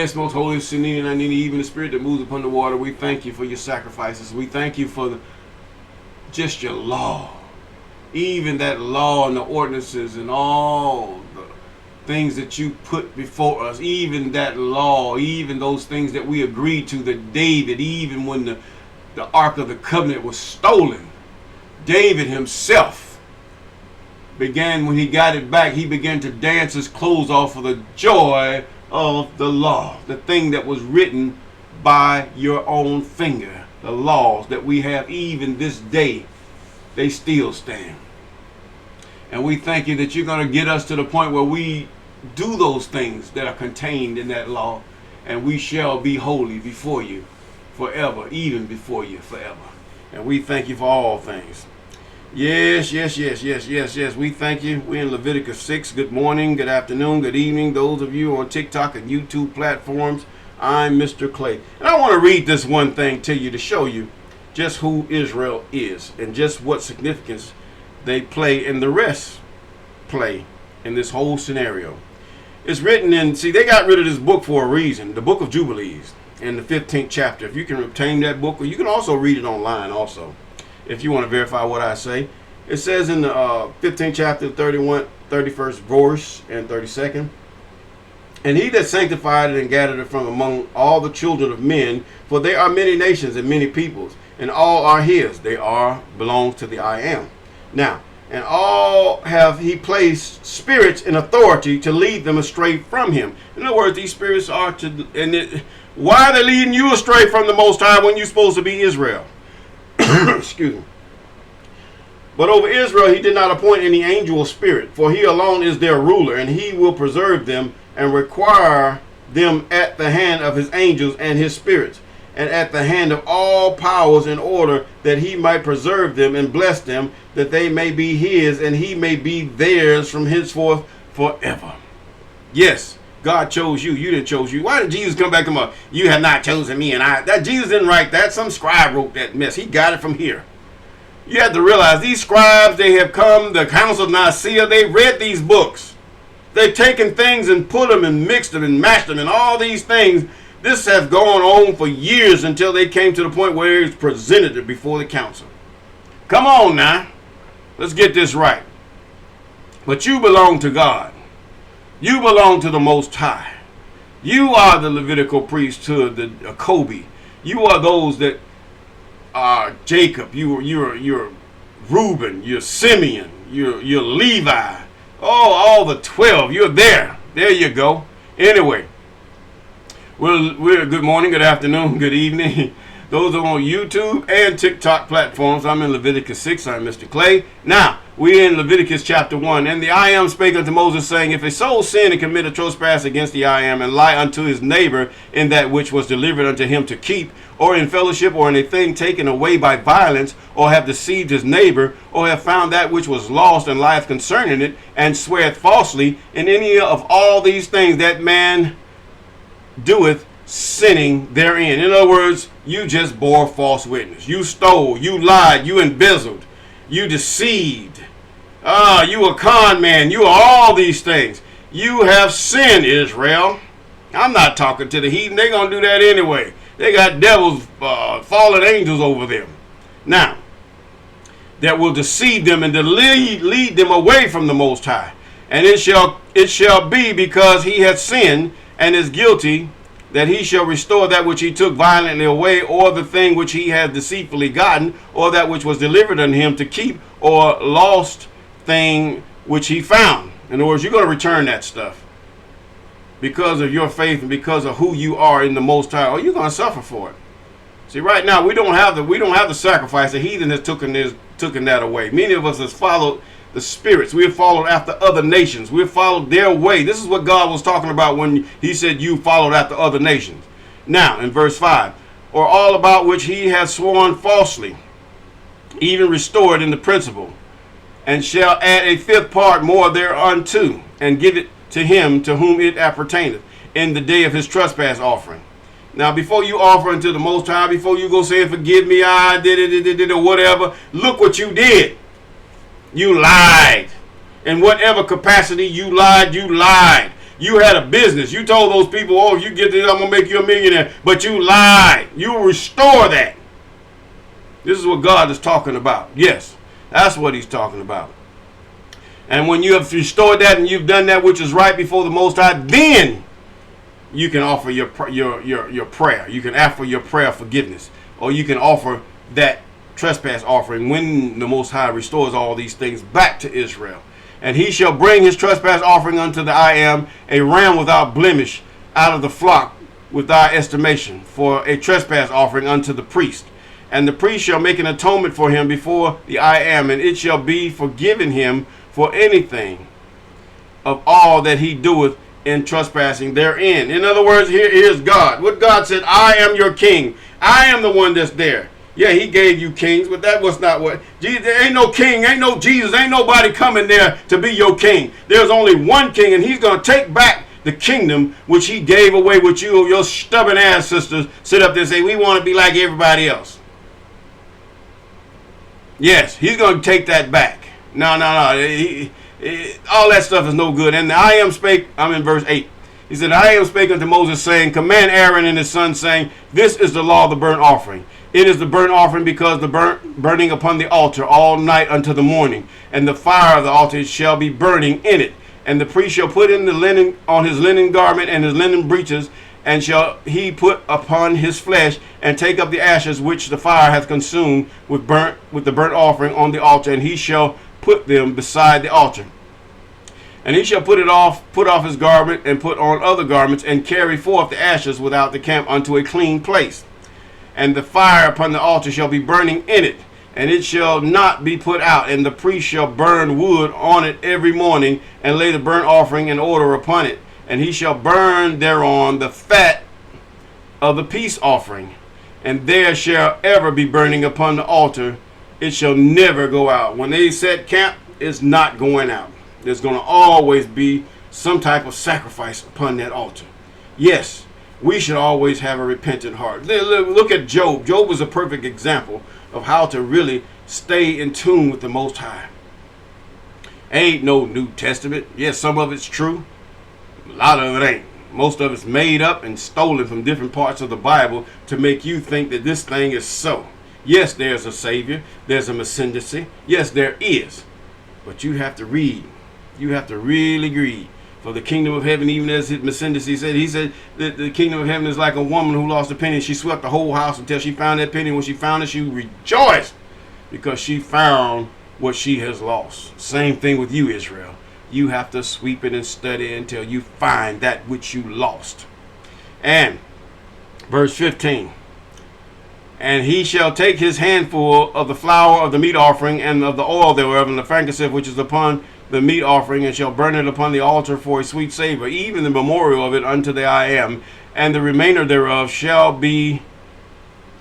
Yes, most holy Sinini and Anini, even the spirit that moves upon the water, we thank you for your sacrifices. We thank you for just your law. Even that law and the ordinances and all the things that you put before us, even that law, even those things that we agreed to, that David, even when the Ark of the Covenant was stolen, David himself began, when he got it back, he began to dance his clothes off for the joy of the law, the thing that was written by your own finger, the laws that we have even this day, they still stand. And we thank you that you're going to get us to the point where we do those things that are contained in that law, and we shall be holy before you forever, even before you forever. And we thank you for all things. Yes. We thank you. We're in Leviticus 6. Good morning, good afternoon, good evening. Those of you on TikTok and YouTube platforms, I'm Mr. Clay. And I want to read this one thing to you to show you just who Israel is and just what significance they play and the rest play in this whole scenario. It's written in, see, they got rid of this book for a reason, the book of Jubilees in the 15th chapter. If you can obtain that book, or you can also read it online also, if you want to verify what I say. It says in the 15th chapter, 31st verse and 32nd, and he that sanctified it and gathered it from among all the children of men, for there are many nations and many peoples, and all are his. They are belongs to the I am. Now, and all have he placed spirits in authority to lead them astray from him. In other words, these spirits are to, why are they leading you astray from the Most High when you're supposed to be Israel? Excuse me. But over Israel he did not appoint any angel or spirit, for he alone is their ruler, and he will preserve them and require them at the hand of his angels and his spirits, and at the hand of all powers, in order that he might preserve them and bless them, that they may be his and he may be theirs from henceforth forever. Yes, God chose you. You didn't chose you. Why did Jesus come back to him? You have not chosen me, and I. That Jesus didn't write that. Some scribe wrote that mess. He got it from here. You have to realize these scribes, they have come, the Council of Nicaea, they read these books. They've taken things and put them and mixed them and mashed them and all these things. This has gone on for years until they came to the point where it's presented before the council. Come on now. Let's get this right. But you belong to God. You belong to the Most High. You are the Levitical priesthood, the Kobe. You are those that are Jacob. You're Reuben. You're Simeon. You're Levi. Oh, all the 12. You're there. There you go. Anyway. We're good morning, good afternoon, good evening. Those are on YouTube and TikTok platforms. I'm in Leviticus 6. I'm Mr. Clay. Now, we're in Leviticus chapter 1. And the I am spake unto Moses, saying, if a soul sin and commit a trespass against the I am, and lie unto his neighbor in that which was delivered unto him to keep, or in fellowship, or in a thing taken away by violence, or have deceived his neighbor, or have found that which was lost and lieth concerning it, and sweareth falsely, in any of all these things that man doeth, sinning therein. In other words, you just bore false witness. You stole, you lied, you embezzled, you deceived. You a con man. You are all these things. You have sinned, Israel. I'm not talking to the heathen. They're going to do that anyway. They got devils, fallen angels over them. Now, that will deceive them and to lead them away from the Most High. And it shall be because he hath sinned and is guilty, that he shall restore that which he took violently away, or the thing which he had deceitfully gotten, or that which was delivered unto him to keep, or lost thing which he found. In other words, you're going to return that stuff because of your faith and because of who you are in the Most High, or you're going to suffer for it. See, right now we don't have the sacrifice. The heathen has taken that away. Many of us has followed the spirits. We have followed after other nations. We have followed their way. This is what God was talking about when he said you followed after other nations. Now, in verse 5, or all about which he has sworn falsely, even restored in the principle, and shall add a fifth part more thereunto, and give it to him to whom it appertaineth, in the day of his trespass offering. Now, before you offer unto the Most High, before you go saying, forgive me, I did it, or whatever, look what you did. You lied. In whatever capacity you lied, You had a business. You told those people, oh, you get this, I'm going to make you a millionaire. But you lied. You will restore that. This is what God is talking about. Yes, that's what he's talking about. And when you have restored that and you've done that which is right before the Most High, then you can offer your prayer. You can ask for your prayer forgiveness. Or you can offer that trespass offering when the Most High restores all these things back to Israel. And he shall bring his trespass offering unto the I am, a ram without blemish, out of the flock without estimation, for a trespass offering unto the priest. And the priest shall make an atonement for him before the I am, and it shall be forgiven him for anything of all that he doeth in trespassing therein. In other words, here's God. What God said, I am your king. I am the one that's there. Yeah, he gave you kings, but that was not what. There ain't no king, ain't no Jesus, ain't nobody coming there to be your king. There's only one king, and he's going to take back the kingdom which he gave away, with you, your stubborn ass sisters sit up there and say, we want to be like everybody else. Yes, he's going to take that back. No. All that stuff is no good. And the I am spake, I'm in verse 8. He said, I am spake unto Moses, saying, command Aaron and his sons, saying, this is the law of the burnt offering. It is the burnt offering because the burning upon the altar all night unto the morning. And the fire of the altar shall be burning in it. And the priest shall put in the linen on his linen garment and his linen breeches, and shall he put upon his flesh, and take up the ashes which the fire hath consumed with the burnt offering on the altar, and he shall put them beside the altar. And he shall put off his garment, and put on other garments, and carry forth the ashes without the camp unto a clean place. And the fire upon the altar shall be burning in it, and it shall not be put out. And the priest shall burn wood on it every morning, and lay the burnt offering in order upon it. And he shall burn thereon the fat of the peace offering. And there shall ever be burning upon the altar. It shall never go out. When they set camp, it's not going out. There's going to always be some type of sacrifice upon that altar. Yes, we should always have a repentant heart. Look at Job. Job was a perfect example of how to really stay in tune with the Most High. Ain't no New Testament. Yes, some of it's true. A lot of it ain't. Most of it's made up and stolen from different parts of the Bible to make you think that this thing is so. Yes, there's a Savior. There's a Messiah. Yes, there is. But you have to read. You have to really read. For the kingdom of heaven, even as his Messiah said, he said that the kingdom of heaven is like a woman who lost a penny. She swept the whole house until she found that penny. When she found it, she rejoiced because she found what she has lost. Same thing with you, Israel. You have to sweep it and study until you find that which you lost. And verse 15. And he shall take his handful of the flour of the meat offering and of the oil thereof and the frankincense which is upon the meat offering, and shall burn it upon the altar for a sweet savor, even the memorial of it unto the I am. And the remainder thereof shall be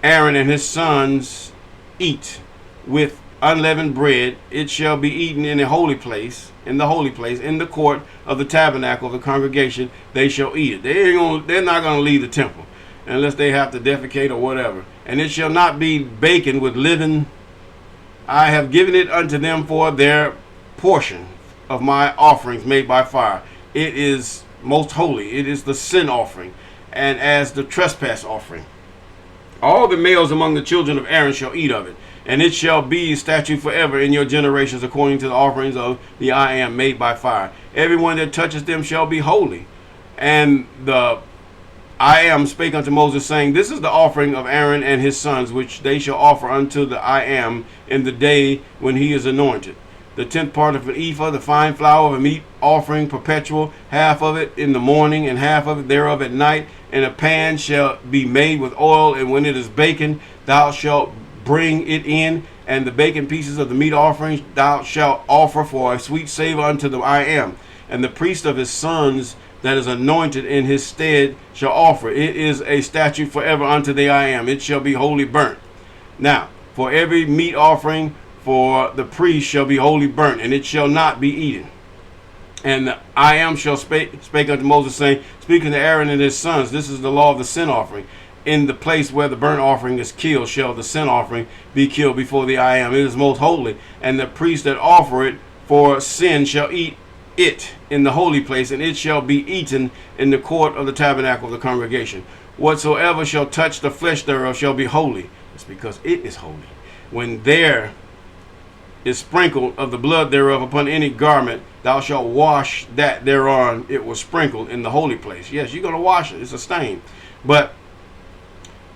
Aaron and his sons eat with unleavened bread. It shall be eaten in a holy place, in the court of the tabernacle of the congregation. They shall eat it. They're not going to leave the temple unless they have to defecate or whatever. And it shall not be baken with leaven. I have given it unto them for their portion of my offerings made by fire. It is most holy. It is the sin offering, and as the trespass offering. All the males among the children of Aaron shall eat of it, and it shall be a statute forever in your generations, according to the offerings of the I am made by fire. Everyone that touches them shall be holy. And the I am spake unto Moses, saying, this is the offering of Aaron and his sons, which they shall offer unto the I am in the day when he is anointed. The 10th part of an ephah, the fine flour of a meat offering perpetual, half of it in the morning, and half of it thereof at night. And a pan shall be made with oil, and when it is baken, thou shalt bring it in, and the baking pieces of the meat offerings thou shalt offer for a sweet savor unto the I am. And the priest of his sons that is anointed in his stead shall offer. It is a statute forever unto the I am. It shall be wholly burnt. Now, for every meat offering for the priest shall be wholly burnt, and it shall not be eaten. And the I am shall spake unto Moses, saying, speaking to Aaron and his sons, this is the law of the sin offering. In the place where the burnt offering is killed shall the sin offering be killed before the I am. It is most holy. And the priest that offer it for sin shall eat it in the holy place, and it shall be eaten in the court of the tabernacle of the congregation. Whatsoever shall touch the flesh thereof shall be holy. It's because it is holy. When there is sprinkled of the blood thereof upon any garment, thou shalt wash that thereon it was sprinkled in the holy place. Yes, you're going to wash it. It's a stain. But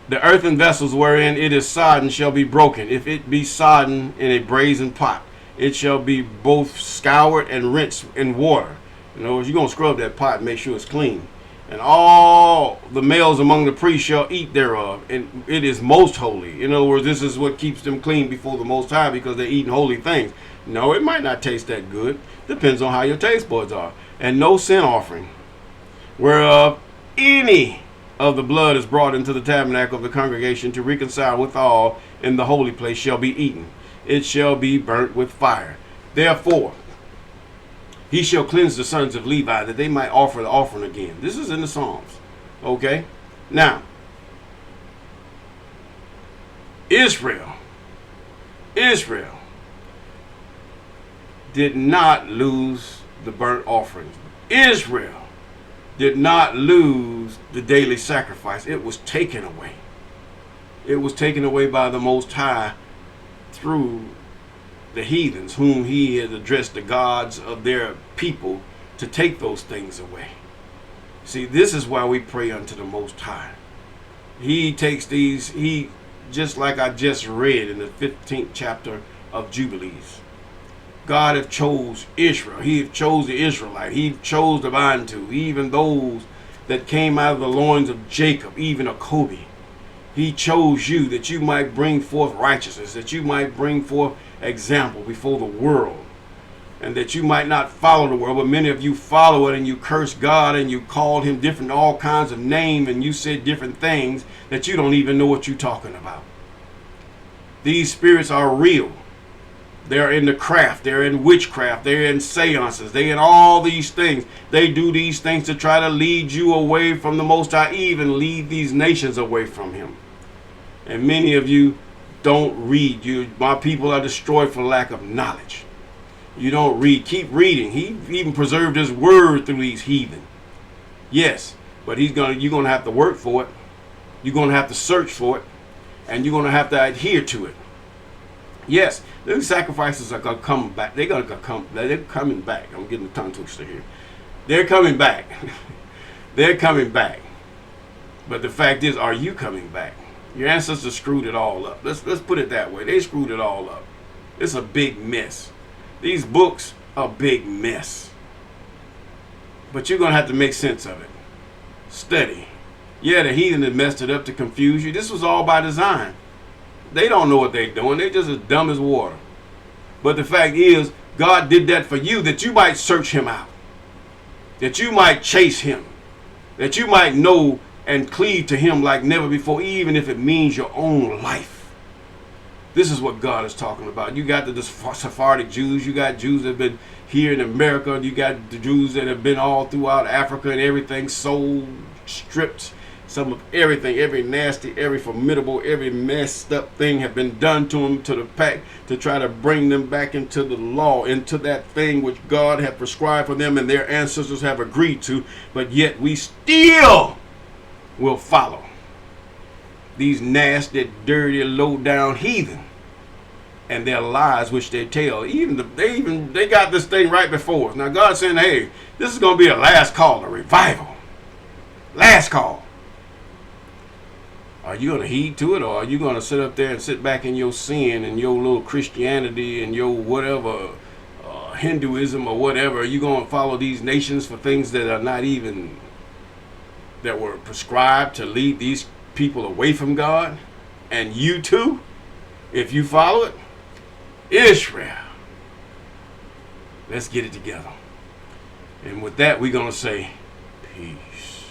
the earthen vessels wherein it is sodden shall be broken. If it be sodden in a brazen pot, it shall be both scoured and rinsed in water. In other words, you're going to scrub that pot and make sure it's clean. And all the males among the priests shall eat thereof, and it is most holy. In other words, this is what keeps them clean before the Most High, because they're eating holy things. No, it might not taste that good. Depends on how your taste buds are. And no sin offering, whereof any of the blood is brought into the tabernacle of the congregation to reconcile withal in the holy place shall be eaten. It shall be burnt with fire. Therefore, he shall cleanse the sons of Levi, that they might offer the offering again. This is in the Psalms. Okay? Now, Israel did not lose the burnt offerings. Israel did not lose the daily sacrifice. It was taken away. It was taken away by the Most High through the heathens, whom he had addressed the gods of their people to take those things away. See, this is why we pray unto the Most High. He takes these, just like I just read in the 15th chapter of Jubilees. God have chose Israel. He have chose the Israelite. He chose the Bantu, even those that came out of the loins of Jacob, even a Kobe. He chose you that you might bring forth righteousness, that you might bring forth example before the world, and that you might not follow the world. But many of you follow it, and you curse God, and you called him different, all kinds of names, and you said different things that you don't even know what you're talking about. These spirits are real. They're in the craft. They're in witchcraft. They're in seances. They're in all these things. They do these things to try to lead you away from the Most High, even lead these nations away from him. And many of you don't read. My people are destroyed for lack of knowledge. You don't read. Keep reading. He even preserved his word through these heathen. Yes, but you're going to have to work for it. You're going to have to search for it. And you're going to have to adhere to it. Yes, those sacrifices are going to come back. They're coming back. I'm getting the tongue twister here. They're coming back. They're coming back. But the fact is, are you coming back? Your ancestors screwed it all up. Let's put it that way. They screwed it all up. It's a big mess. These books are a big mess. But you're going to have to make sense of it. Study. Yeah, the heathen had messed it up to confuse you. This was all by design. They don't know what they're doing. They're just as dumb as water. But the fact is, God did that for you, that you might search him out. That you might chase him. That you might know and cleave to him like never before, even if it means your own life. This is what God is talking about. You got the Sephardic Jews. You got Jews that have been here in America. You got the Jews that have been all throughout Africa and everything, sold, stripped, some of everything, every nasty, every formidable, every messed up thing have been done to them, to the pack, to try to bring them back into the law, into that thing which God had prescribed for them and their ancestors have agreed to, but yet we still will follow these nasty, dirty, low-down heathen and their lies which they tell. They got this thing right before us. Now God's saying, hey, this is going to be a last call, a revival. Last call. Are you going to heed to it, or are you going to sit up there and sit back in your sin and your little Christianity and your whatever Hinduism or whatever? Are you going to follow these nations for things that are not even, that were prescribed to lead these people away from God? And you too, if you follow it, Israel, let's get it together. And with that, we're going to say peace.